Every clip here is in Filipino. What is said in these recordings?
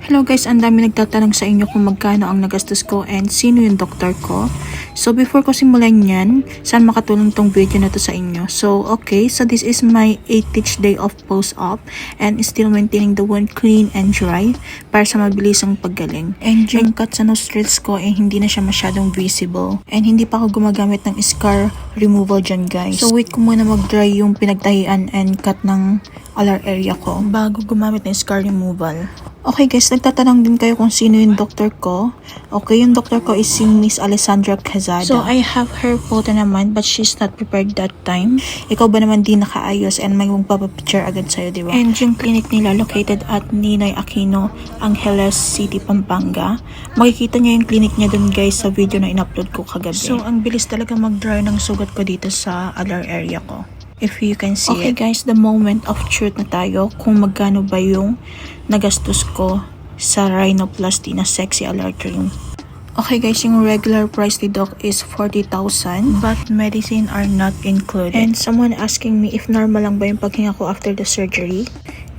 Hello guys, ang dami nagtatanong sa inyo kung magkano ang nagastos ko and sino yung doktor ko. So before ko simulan yan, saan makatulong tong video na to sa inyo. So okay, so this is my 8th day of post-op and still maintaining the wound clean and dry para sa mabilisang paggaling. And yung cut sa nostrils ko hindi na siya masyadong visible. And hindi pa ako gumagamit ng scar removal dyan guys. So wait ko muna mag-dry yung pinagtahian and cut ng alar area ko bago gumamit ng scar removal. Okay guys, nagtatanong din kayo kung sino yung doctor ko. Okay, yung doctor ko is si Miss Alessandra Quezada. So I have her photo naman but she's not prepared that time. Ikaw ba naman di nakaayos and may magpapapicture agad sa'yo, di ba? And yung clinic nila located at Ninoy Aquino, Angeles City, Pampanga. Makikita niyo yung clinic niya dun guys sa video na in-upload ko kagabi. So ang bilis talaga mag-dry ng sugat ko dito sa alar area ko. If you can see it. Okay guys, the moment of truth na tayo kung magkano ba yung nagastos ko sa rhinoplasty na sexy alar cream. Okay guys, yung regular price ni doc is 40,000 but medicine are not included. And someone asking me if normal lang ba yung paghinga ko after the surgery.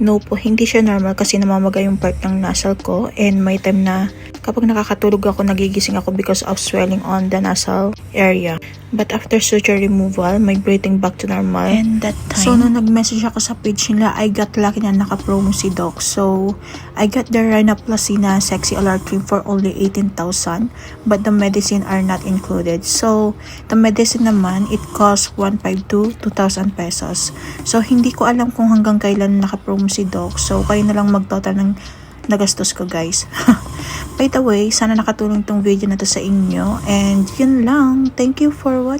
No po, hindi siya normal kasi namamaga yung part ng nasal ko and may time na kapag nakakatulog ako, nagigising ako because of swelling on the nasal area. But after surgery removal, may breathing back to normal. And that time, so nung nag-message ako sa page nila, I got lucky na naka-promo si doc. So, I got the rhinoplasty na sexy alar cream for only 18,000 but the medicine are not included. So, the medicine naman, it costs 152 2,000 pesos. So, hindi ko alam kung hanggang kailan naka-promo si doc. So, kayo na lang mag-total ng nagastos ko guys. By the way, sana nakatulong tong video na to sa inyo and yun lang. Thank you for watching.